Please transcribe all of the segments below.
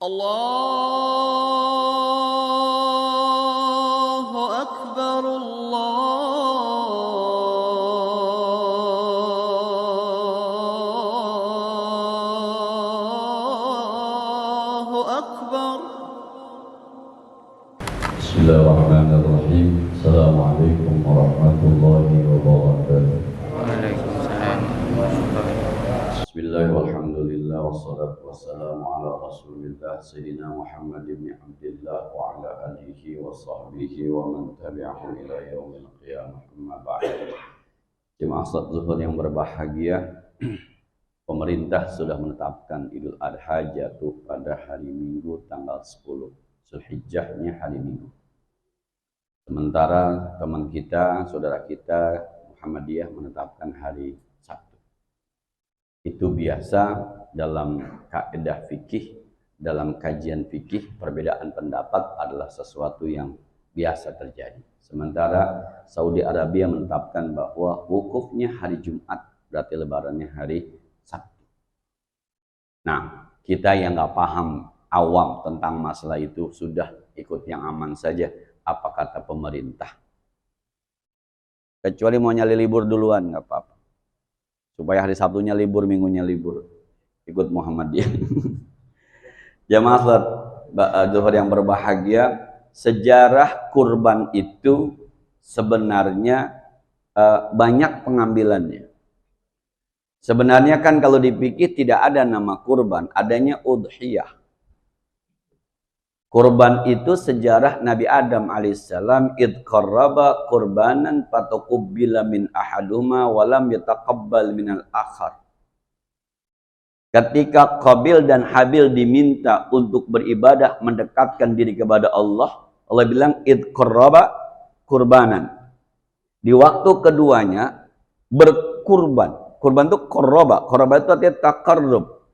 الله أكبر الله أكبر. بسم الله الرحمن الرحيم. السلام عليكم ورحمة الله وبركاته. Waalaikumsalam. بسم الله والحمد لله والصلاة والسلام على رسول الله سيدنا محمد بن عبد الله وعلى آله وصحبه ومن تبعهم إلى يوم القيامة. أما بعد. Jemaah salat zuhur yang berbahagia, pemerintah sudah menetapkan Idul Adha jatuh pada hari Minggu tanggal 10 Zulhijjahnya hari Minggu. Sementara teman kita, saudara kita Muhammadiyah menetapkan hari Sabtu. Itu biasa dalam kaidah fikih, dalam kajian fikih, perbedaan pendapat adalah sesuatu yang biasa terjadi. Sementara Saudi Arabia menetapkan bahwa wukufnya hari Jumat, berarti lebarannya hari Sabtu. Nah, kita yang nggak paham, awam tentang masalah itu sudah ikut yang aman saja. Apa kata pemerintah? Kecuali mau nyali libur duluan, nggak apa-apa. Supaya hari Sabtunya libur, Minggunya libur. Ikut Muhammadiyah. Jamaah salat zuhur yang berbahagia, sejarah kurban itu sebenarnya banyak pengambilannya. Sebenarnya kan kalau dipikir tidak ada nama kurban, adanya udhiyah. Kurban itu sejarah Nabi Adam alaihissalam, id qarraba qurbanan fatuqbila min ahaduma walam yataqabbal minal akhar. Ketika Qabil dan Habil diminta untuk beribadah mendekatkan diri kepada Allah, Allah bilang id qarraba qurbanan. Di waktu keduanya berkurban. Kurban itu qarraba. Qarraba itu artinya taqarrub.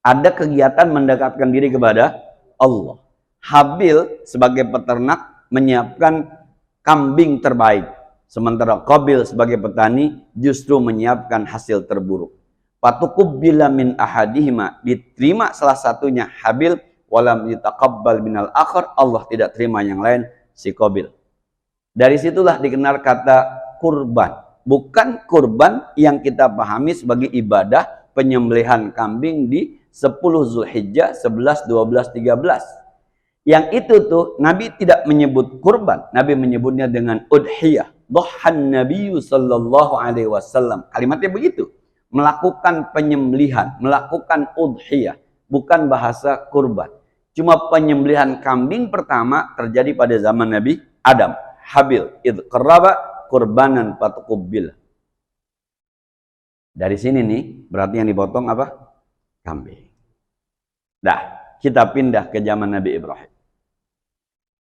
Ada kegiatan mendekatkan diri kepada Allah. Habil sebagai peternak menyiapkan kambing terbaik. Sementara Qabil sebagai petani justru menyiapkan hasil terburuk. Fatuqbila min ahadihima, diterima salah satunya Habil, walam yataqabbal minal akhar, Allah tidak terima yang lain, si Qabil. Dari situlah dikenal kata kurban. Bukan kurban yang kita pahami sebagai ibadah penyembelihan kambing di 10 Zulhijjah, 11, 12, 13. Yang itu tuh Nabi tidak menyebut kurban, Nabi menyebutnya dengan udhiyah. Dhahan Nabiyyu sallallahu alaihi wasallam. Kalimatnya begitu. Melakukan penyembelihan, melakukan udhiyah, bukan bahasa kurban. Cuma penyembelihan kambing pertama terjadi pada zaman Nabi Adam, Habil, id qarraba qurbanan fatuqbil. Dari sini nih, berarti yang dipotong apa? Kambing. Dah, kita pindah ke zaman Nabi Ibrahim.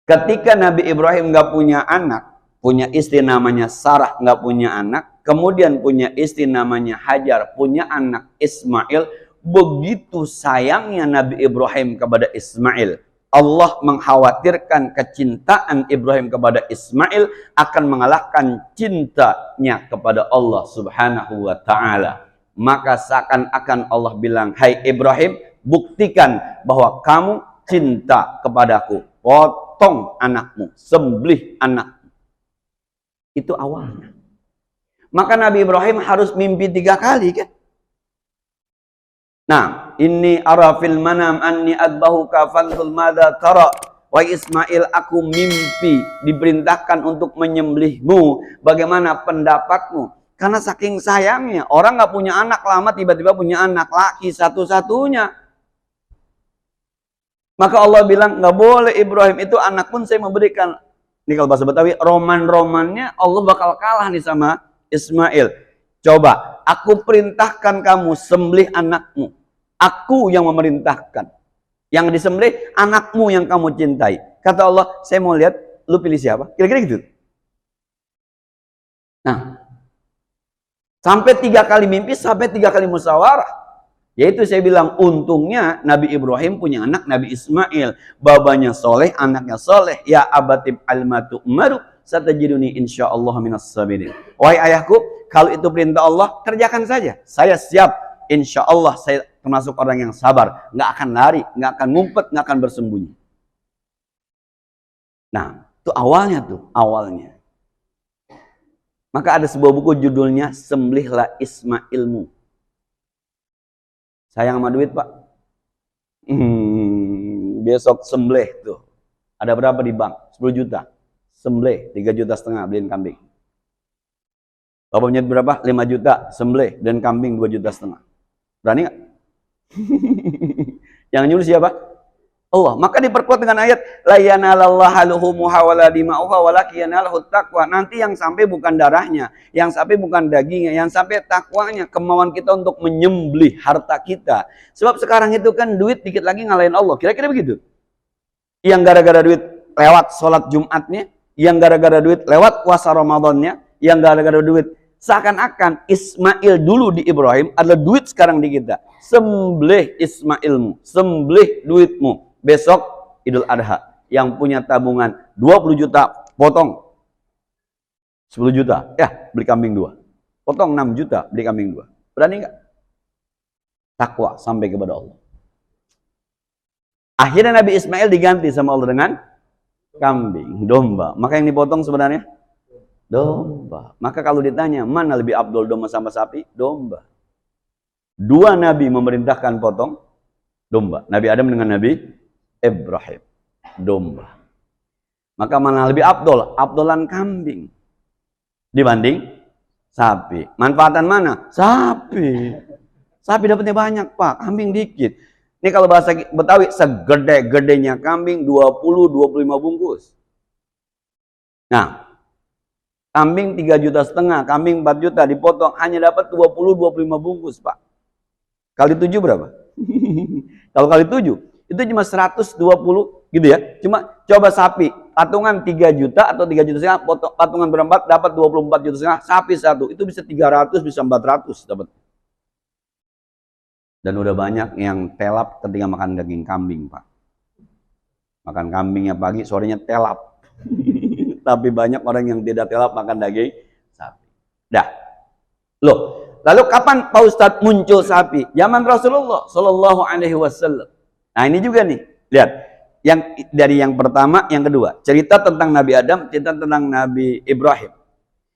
Ketika Nabi Ibrahim nggak punya anak, punya istri namanya Sarah, nggak punya anak, kemudian punya istri namanya Hajar, punya anak Ismail. Begitu sayangnya Nabi Ibrahim kepada Ismail, Allah mengkhawatirkan kecintaan Ibrahim kepada Ismail akan mengalahkan cintanya kepada Allah Subhanahu wa Ta'ala. Maka seakan-akan Allah bilang, hai Ibrahim, buktikan bahwa kamu cinta kepadaku. Potong anakmu, sembelih anakmu. Itu awalnya. Maka Nabi Ibrahim harus mimpi 3 kali kan? Nah, inni ara fil manam anni adbahuka fanzur madza tara. Wahai Ismail, aku mimpi diperintahkan untuk menyembelihmu. Bagaimana pendapatmu? Karena saking sayangnya, orang nggak punya anak lama tiba-tiba punya anak laki satu-satunya. Maka Allah bilang, nggak boleh Ibrahim, itu anak pun saya memberikan. Ini kalau bahasa Betawi, roman-romannya Allah bakal kalah nih sama Ismail. Coba, aku perintahkan kamu sembelih anakmu. Aku yang memerintahkan. Yang disembelih anakmu yang kamu cintai. Kata Allah, saya mau lihat, lu pilih siapa? Kira-kira gitu. Nah, sampai 3 kali mimpi, sampai 3 kali musyawarah. Yaitu saya bilang, untungnya Nabi Ibrahim punya anak Nabi Ismail. Babanya soleh, anaknya soleh. Ya abatib almatu umaru, satajiduni insyaallah minas sabirin. Wahai ayahku, kalau itu perintah Allah, kerjakan saja. Saya siap insya Allah saya termasuk orang yang sabar. Nggak akan lari, nggak akan ngumpet, nggak akan bersembunyi. Nah, itu awalnya tuh, awalnya. Maka ada sebuah buku judulnya Sembelihlah Ismailmu. Sayang sama duit, Pak. Besok sembelih tuh. Ada berapa di bank? 10 juta. Sembelih 3,5 juta beliin kambing. Bapak punya berapa? 5 juta. Sembelih dan kambing 2,5 juta. Berani nggak? Yang nyuruh siapa? Allah. Maka diperkuat dengan ayat la yanalallaha luhumuha wala dima'uha walakin yanaluhu taqwa. Nanti yang sampai bukan darahnya, yang sampai bukan dagingnya, yang sampai takwanya, kemauan kita untuk menyembelih harta kita. Sebab sekarang itu kan duit dikit lagi ngalahin Allah. Kira-kira begitu. Yang gara-gara duit lewat sholat Jumatnya, yang gara-gara duit lewat puasa Ramadannya, yang gara-gara duit seakan-akan Ismail dulu di Ibrahim adalah duit sekarang di kita. Sembelih Ismailmu, sembelih duitmu. Besok Idul Adha, yang punya tabungan 20 juta, potong 10 juta, ya beli kambing 2. Potong 6 juta, beli kambing 2. Berani nggak? Takwa sampai kepada Allah. Akhirnya Nabi Ismail diganti sama Allah dengan kambing, domba. Maka yang dipotong sebenarnya domba. Maka kalau ditanya, mana lebih abdul domba sama sapi? Domba. 2 nabi memerintahkan potong domba. Nabi Adam dengan Nabi Ibrahim, domba. Maka mana lebih abdul? Abdulan kambing dibanding sapi. Manfaatan mana? Sapi. Sapi dapatnya banyak, Pak. Kambing dikit. Ini kalau bahasa Betawi, segede-gedenya kambing 20-25 bungkus. Nah, kambing 3,5 juta, kambing 4 juta dipotong hanya dapat 20-25 bungkus, Pak. Kali 7 berapa? Kalau kali 7 itu cuma 120 gitu ya. Cuma coba sapi, patungan 3 juta atau 3,5 juta, patungan berempat dapat 24,5 juta, sapi satu itu bisa 300, bisa 400 dapat. Dan udah banyak yang telap ketika makan daging kambing, Pak. Makan kambingnya pagi, sorenya telap. Tapi banyak orang yang tidak telap makan daging sapi. Dah. Loh, lalu kapan Pak Ustadz muncul sapi? Zaman Rasulullah Shallallahu Alaihi Wasallam. Nah ini juga nih, lihat. Yang dari yang pertama, yang kedua. Cerita tentang Nabi Adam, cerita tentang Nabi Ibrahim.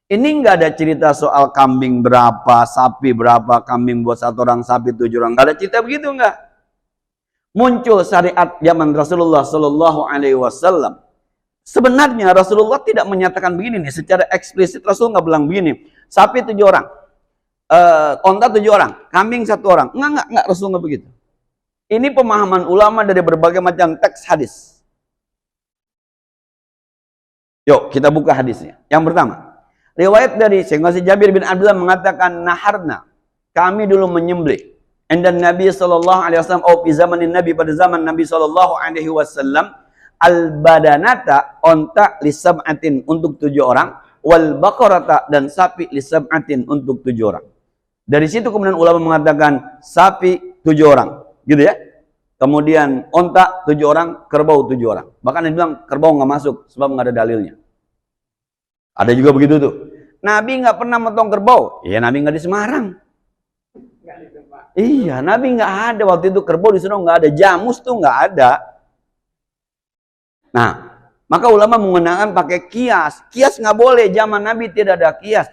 Ini nggak ada cerita soal kambing berapa, sapi berapa, kambing buat 1 orang, sapi 7 orang. Nggak ada cerita begitu, nggak. Muncul syariat zaman Rasulullah Shallallahu Alaihi Wasallam. Sebenarnya Rasulullah tidak menyatakan begini nih, secara eksplisit Rasul nggak bilang begini. Sapi 7 orang, onta 7 orang, kambing 1 orang. Nggak, Rasul nggak begitu. Ini pemahaman ulama dari berbagai macam teks hadis. Yuk, kita buka hadisnya. Yang pertama, riwayat dari Sayyidina Jabir bin Abdullah mengatakan, naharna, kami dulu menyembelih. Dan Nabi SAW, di zaman Nabi, pada zaman Nabi SAW, al-badanata, onta lisab'atin untuk 7 orang, wal baqarata, dan sapi lisab'atin untuk 7 orang. Dari situ kemudian ulama mengatakan, sapi 7 orang. Gitu ya. Kemudian onta 7 orang, kerbau 7 orang. Bahkan dia bilang kerbau nggak masuk sebab nggak ada dalilnya. Ada juga begitu tuh. Nabi nggak pernah motong kerbau. Iya, Nabi nggak di Semarang. Iya, Nabi nggak ada waktu itu kerbau di sana, nggak ada. Jamus tuh nggak ada. Nah, maka ulama menggunakan pakai kias. Kias nggak boleh. Zaman Nabi tidak ada kias.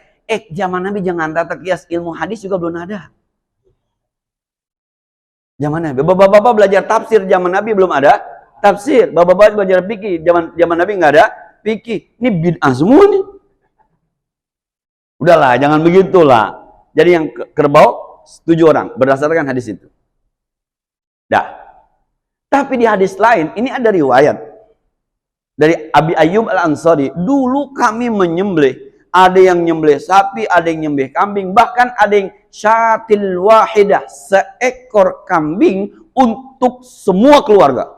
Zaman Nabi jangan tata kias, ilmu hadis juga belum ada. Zaman Nabi, bapak-bapak belajar tafsir zaman Nabi belum ada tafsir. Bapak-bapak belajar fikih zaman Nabi nggak ada fikih. Ini bid'ah semua nih. Udahlah, jangan begitulah. Jadi yang kerbau 7 orang berdasarkan hadis itu. Dah. Tapi di hadis lain ini ada riwayat dari Abi Ayyub Al-Ansari. Dulu kami menyembelih. Ada yang nyembelih sapi, ada yang nyembelih kambing, bahkan ada yang syatil wahidah, seekor kambing untuk semua keluarga.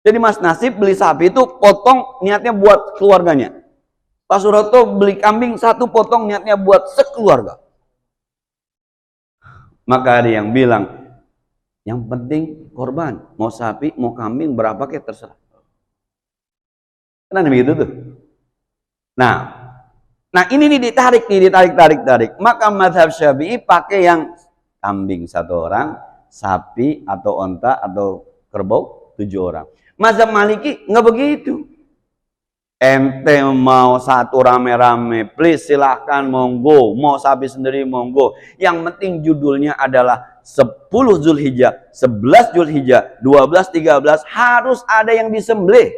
Jadi Mas Nasib beli sapi itu potong niatnya buat keluarganya. Pak Suroto beli kambing 1 potong niatnya buat sekeluarga. Maka ada yang bilang, yang penting korban, mau sapi, mau kambing, berapa kayak terserah. Kenapa begitu tuh? Nah, Nah ini nih ditarik. Maka mazhab Syafi'i pakai yang kambing 1 orang, sapi atau onta atau kerbau 7 orang. Mazhab Maliki nggak begitu. Ente mau 1 rame-rame, please silahkan, monggo. Mau sapi sendiri, monggo. Yang penting judulnya adalah 10 Zulhijjah, 11 Zulhijjah, 12, 13 harus ada yang disembelih.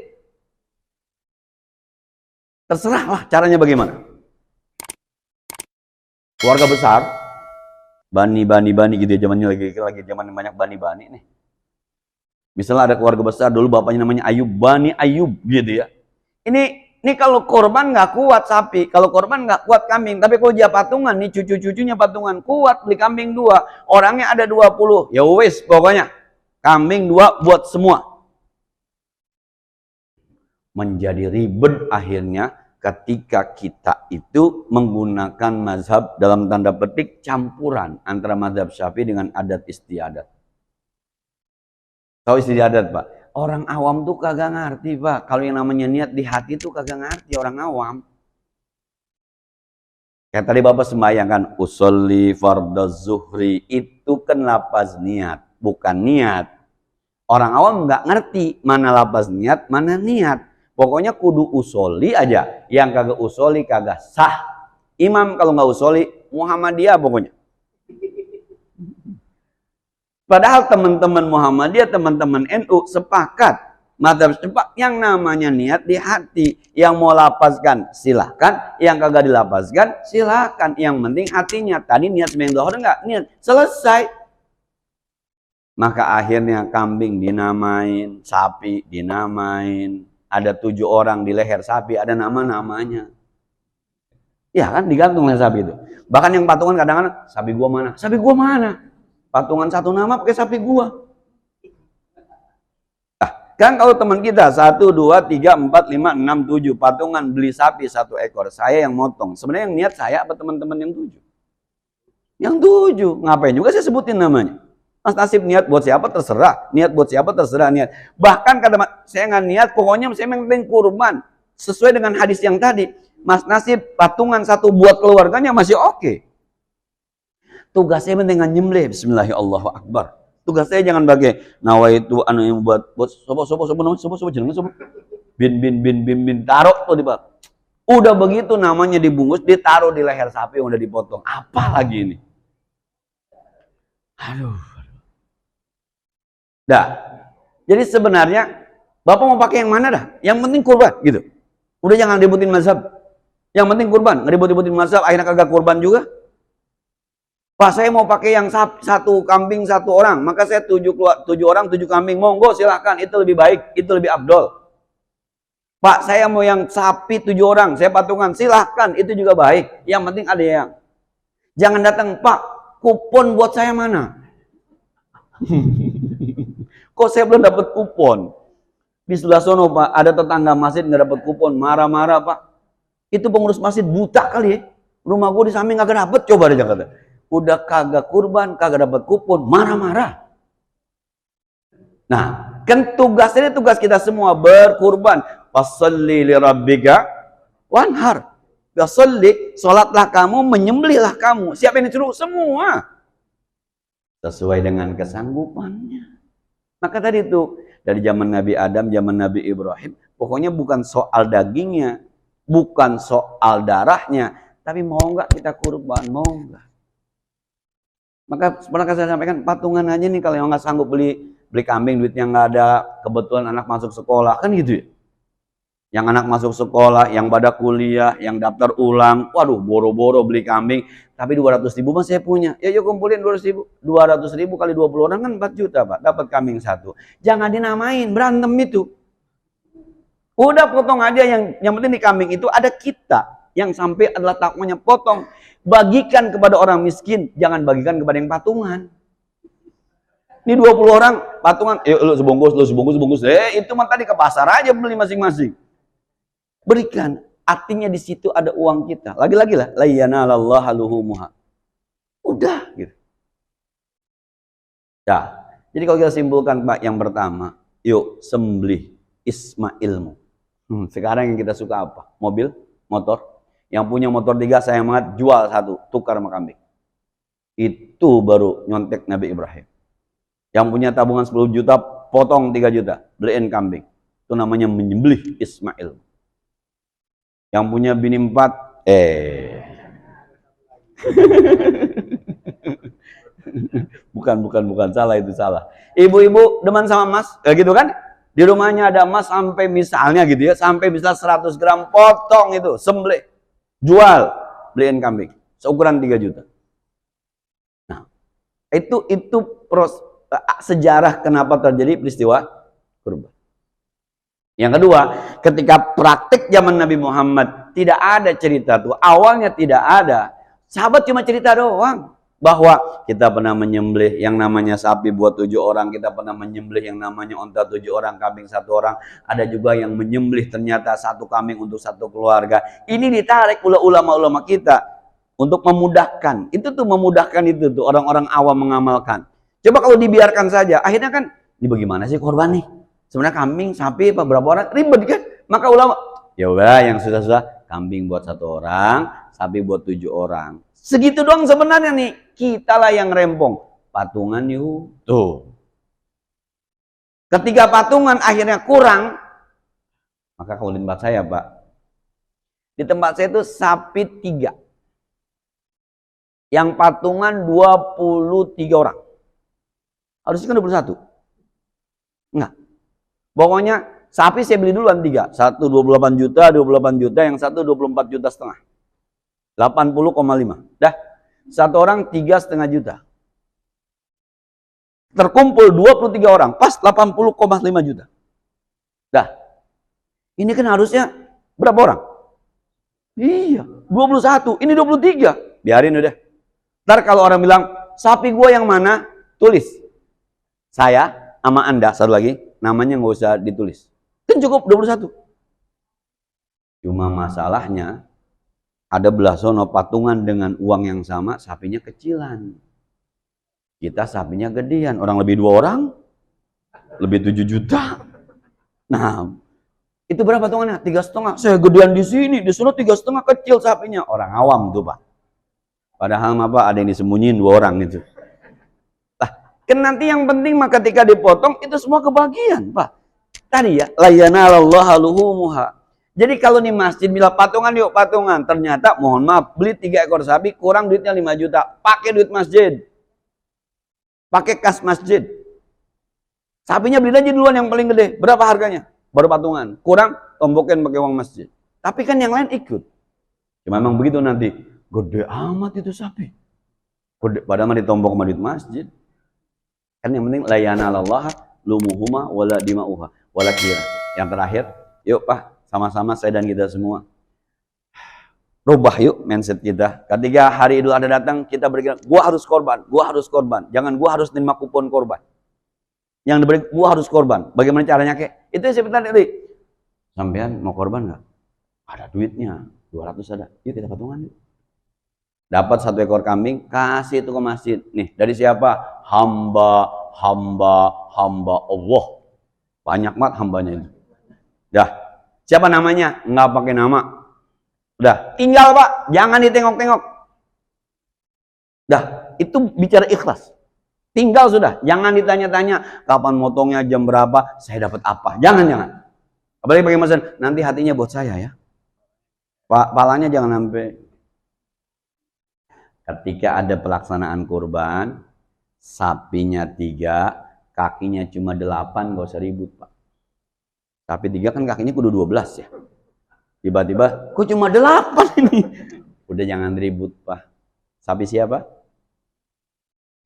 Terserahlah caranya bagaimana. Keluarga besar, bani gitu ya, zamannya lagi zaman banyak bani nih. Misalnya ada keluarga besar, dulu bapaknya namanya Ayub, Bani Ayub gitu ya. Ini kalau korban nggak kuat sapi, kalau korban nggak kuat kambing, tapi kalau dia patungan nih cucu-cucunya patungan kuat, beli kambing 2, orangnya ada 20, ya wes pokoknya kambing 2 buat semua. Menjadi ribet akhirnya ketika kita itu menggunakan mazhab dalam tanda petik campuran antara mazhab Syafi'i dengan adat istiadat. Tahu istiadat, Pak? Orang awam tuh kagak ngerti, Pak. Kalau yang namanya niat di hati tuh kagak ngerti orang awam. Kayak tadi Bapak sembahyang kan, usolli fardhu zuhri, itu kan lafaz niat, bukan niat. Orang awam nggak ngerti mana lafaz niat, mana niat. Pokoknya kudu usoli aja. Yang kagak usoli kagak sah. Imam kalau nggak usoli, Muhammadiyah pokoknya. Padahal teman-teman Muhammadiyah, teman-teman NU sepakat. Mazhab sepakat yang namanya niat di hati. Yang mau lapaskan silahkan, yang kagak dilapaskan silahkan. Yang penting hatinya. Tadi niat sembahyang zuhur enggak? Niat. Selesai. Maka akhirnya kambing dinamain, sapi dinamain. Ada 7 orang di leher sapi, ada nama-namanya. Ya kan, digantung leher sapi itu. Bahkan yang patungan kadang-kadang, sapi gua mana? Sapi gua mana? Patungan 1 nama pakai sapi gua. Nah, kan kalau teman kita 1, 2, 3, 4, 5, 6, 7 patungan beli sapi 1 ekor, saya yang motong. Sebenarnya yang niat saya apa teman-teman yang 7? Yang 7, ngapain juga saya sebutin namanya? Mas Nasib niat buat siapa terserah, niat buat siapa terserah niat. Bahkan kadang saya nggak niat, pokoknya saya penting kurban sesuai dengan hadis yang tadi. Mas Nasib patungan 1 buat keluarganya masih oke. Tugas saya penting nyembelih, bismillahirrahmanirrahim. Tugas saya jangan pakai nawaitu anu yang buat sobo jangan sobo. Bin taruh tuh di bawah. Udah begitu namanya dibungkus, ditaruh di leher sapi yang udah dipotong. Apa lagi ini? Aduh. Dah. Jadi sebenarnya Bapak mau pakai yang mana dah? Yang penting kurban gitu. Udah jangan ributin mazhab. Yang penting kurban, ngeribut-ributin mazhab akhirnya kagak kurban juga. Pak, saya mau pakai yang 1 kambing 1 orang, maka saya 7 orang 7 kambing, monggo silahkan, itu lebih baik, itu lebih abdol. Pak, saya mau yang sapi 7 orang, saya patungan, silahkan, itu juga baik. Yang penting ada yang. Jangan datang, Pak, kupon buat saya mana? Kok saya belum dapat kupon? Di sebelah sono, Pak, ada tetangga masjid nggak dapat kupon, marah-marah, Pak. Itu pengurus masjid buta kali ya. Rumah gue di samping nggak dapet, coba di Jakarta. Udah kagak kurban, kagak dapat kupon, marah-marah. Nah, kan tugasnya tugas kita semua berkurban. Fasholli li rabbika wanhar. Fasholli, salatlah kamu, menyembelihlah kamu. Siapa yang disuruh? Semua. Sesuai dengan kesanggupannya. Maka tadi itu dari zaman Nabi Adam, zaman Nabi Ibrahim, pokoknya bukan soal dagingnya, bukan soal darahnya, tapi mau nggak kita kurban, mau nggak. Maka pernah saya sampaikan, patungan aja nih kalau yang nggak sanggup beli kambing, duitnya nggak ada, kebetulan anak masuk sekolah, kan gitu ya. Yang anak masuk sekolah, yang pada kuliah, yang daftar ulang, waduh boro-boro beli kambing, tapi 200.000 mah saya punya. Ya yuk kumpulin 200.000, 200.000 kali 20 orang kan 4 juta Pak, dapat kambing 1. Jangan dinamain, berantem itu. Udah potong aja, yang penting di kambing itu ada kita. Yang sampai adalah takwanya potong. Bagikan kepada orang miskin, jangan bagikan kepada yang patungan. Ini 20 orang patungan, lu sebungkus. Itu mah tadi ke pasar aja beli masing-masing. Berikan, artinya di situ ada uang kita. Lagi-lagi lah, la yanalallaha luhumuha. Udah gitu. Ya, jadi kalau kita simpulkan Pak, yang pertama, yuk sembelih isma ilmu. Sekarang yang kita suka apa? Mobil, motor. Yang punya motor 3 sayang banget, jual 1, tukar sama kambing. Itu baru nyontek Nabi Ibrahim. Yang punya tabungan 10 juta, potong 3 juta, beliin kambing. Itu namanya menyembelih Ismail. Yang punya bini 4, bukan, salah itu salah. Ibu-ibu demen sama emas, kayak gitu kan? Di rumahnya ada emas sampai misalnya gitu ya, sampai bisa 100 gram, potong itu, sembelih, jual, beliin kambing, seukuran 3 juta. Nah, itu sejarah kenapa terjadi peristiwa kurban. Yang kedua, ketika praktik zaman Nabi Muhammad, tidak ada cerita tuh, awalnya tidak ada. Sahabat cuma cerita doang. Bahwa kita pernah menyembelih yang namanya sapi buat 7 orang, kita pernah menyembelih yang namanya onta 7 orang, kambing 1 orang, ada juga yang menyembelih ternyata 1 kambing untuk 1 keluarga. Ini ditarik oleh ulama-ulama kita untuk memudahkan. Itu tuh memudahkan itu tuh orang-orang awam mengamalkan. Coba kalau dibiarkan saja, akhirnya kan ini bagaimana sih korban nih? Sebenarnya kambing, sapi, berapa orang ribet kan? Maka ulama, ya udah yang susah-susah, kambing buat 1 orang, sapi buat 7 orang. Segitu doang sebenarnya nih. Kitalah yang rempong. Patungan yuk. Tuh. Ketika patungan akhirnya kurang, maka kalau di tempat saya, Pak, di tempat saya itu sapi 3. Yang patungan 23 orang. Harusnya kan 21. Enggak. Pokoknya sapi saya beli duluan 3. 1 28 juta, 28 juta, yang 1 24 juta setengah. 80,5. Dah. 1 orang 3,5 juta. Terkumpul 23 orang, pas 80,5 juta. Dah. Ini kan harusnya berapa orang? Iya, 21. Ini 23. Biarin udah. Ntar kalau orang bilang, sapi gua yang mana? Tulis. Saya sama Anda, satu lagi, namanya nggak usah ditulis. Kan cukup 21. Cuma masalahnya, ada belah sono patungan dengan uang yang sama, sapinya kecilan. Kita sapinya gedean, orang lebih 2 orang, lebih 7 juta. Nah, itu berapa patungannya? 3,5. Saya gedean di sini, di sana 3,5 kecil sapinya. Orang awam tuh, Pak. Padahal apa ada yang disembunyiin 2 orang itu. Nah, kan nanti yang penting mah ketika dipotong itu semua kebagian, Pak. Tadi ya, la yanalallaha luhumuha. Jadi kalau di masjid bila patungan yuk patungan, ternyata mohon maaf beli 3 ekor sapi kurang duitnya 5 juta, pakai duit masjid, pakai kas masjid. Sapinya beli aja duluan yang paling gede, berapa harganya? Baru patungan, kurang tombokin pakai uang masjid. Tapi kan yang lain ikut. Ya memang begitu nanti, gede amat itu sapi. Gede, padahal ditombok sama duit masjid. Kan yang penting layanallaha lumuhuma wala dima'uha wala kira. Yang terakhir, yuk Pak. Sama-sama saya dan kita semua. Rubah yuk mindset kita. Ketika hari Idul Adha datang, kita berpikir, gua harus korban, gua harus korban. Jangan gua harus terima kupon korban. Yang diberi, gua harus korban. Bagaimana caranya kek? Itu yang saya pinta tadi. Sampean mau korban nggak? Ada duitnya, 200 ada. Yuk kita patungan yuk. Dapat 1 ekor kambing, kasih itu ke masjid. Nih, dari siapa? Hamba Allah. Banyak banget hambanya itu. Dah. Siapa namanya? Nggak pakai nama. Udah, tinggal Pak, jangan ditengok-tengok. Dah, itu bicara ikhlas. Tinggal sudah, jangan ditanya-tanya kapan motongnya, jam berapa, saya dapat apa. Jangan. Apalagi bagi Mas, nanti hatinya buat saya ya. Palanya jangan sampai. Ketika ada pelaksanaan kurban, sapinya 3, kakinya cuma 8, nggak usah ribut Pak. Sapi 3 kan kakinya kudu 12 ya. Tiba-tiba, kok cuma 8 ini? Udah jangan ribut Pak. Sapi siapa?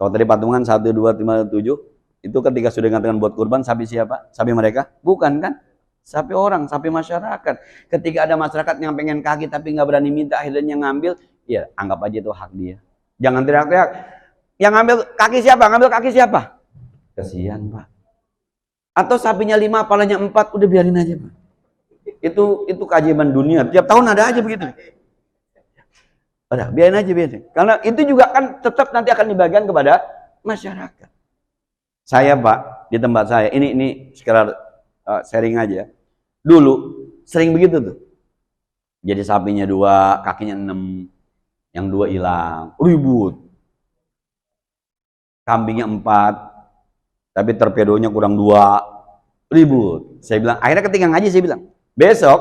Kalau tadi patungan 1, 2, 5, 7, itu ketika sudah dikatakan buat kurban, sapi siapa? Sapi mereka? Bukan kan? Sapi orang, sapi masyarakat. Ketika ada masyarakat yang pengen kaki tapi nggak berani minta, akhirnya ngambil, ya anggap aja itu hak dia. Jangan teriak-teriak. Yang ngambil kaki siapa? Ngambil kaki siapa? Kasihan Pak. Atau sapinya 5, palanya 4, udah biarin aja Pak. Itu keajaiban dunia. Tiap tahun ada aja begitu. Udah, biarin aja. Karena itu juga kan tetap nanti akan dibagikan kepada masyarakat. Saya Pak, di tempat saya, ini sekedar sharing aja. Dulu sering begitu tuh. Jadi sapinya 2, kakinya 6, yang 2 hilang, ribut. Kambingnya 4, tapi torpedonya kurang 2, ribut. Saya bilang, akhirnya ketika ngaji saya bilang, besok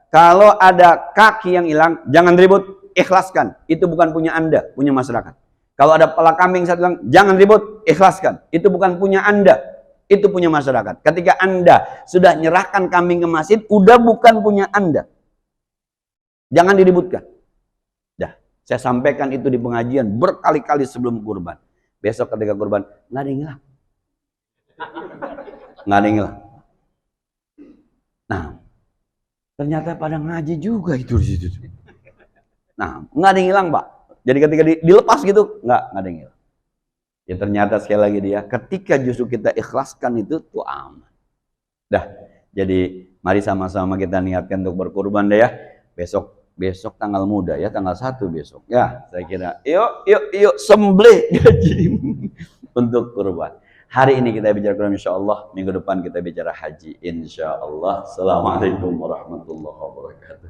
kalau ada kaki yang hilang, jangan ribut, ikhlaskan. Itu bukan punya Anda, punya masyarakat. Kalau ada kepala kambing, saya bilang, jangan ribut, ikhlaskan. Itu bukan punya Anda, itu punya masyarakat. Ketika Anda sudah nyerahkan kambing ke masjid, udah bukan punya Anda. Jangan diributkan. Dah, saya sampaikan itu di pengajian berkali-kali sebelum kurban. Besok ketika kurban, nggak ada yang hilang. Nggak ada yang hilang. Nah, ternyata pada ngaji juga itu di situ. Nah, nggak ada yang hilang, Pak. Jadi ketika dilepas gitu, nggak ada yang hilang. Ya ternyata sekali lagi dia, ketika justru kita ikhlaskan itu, tuh aman. Dah, jadi mari sama-sama kita niatkan untuk berkurban deh ya. Besok tanggal muda ya, tanggal 1 besok. Ya, saya kira, yuk sembelih gaji untuk kurban. Hari ini kita bicara kurban insyaallah, minggu depan kita bicara haji insyaallah. Assalamualaikum warahmatullahi wabarakatuh.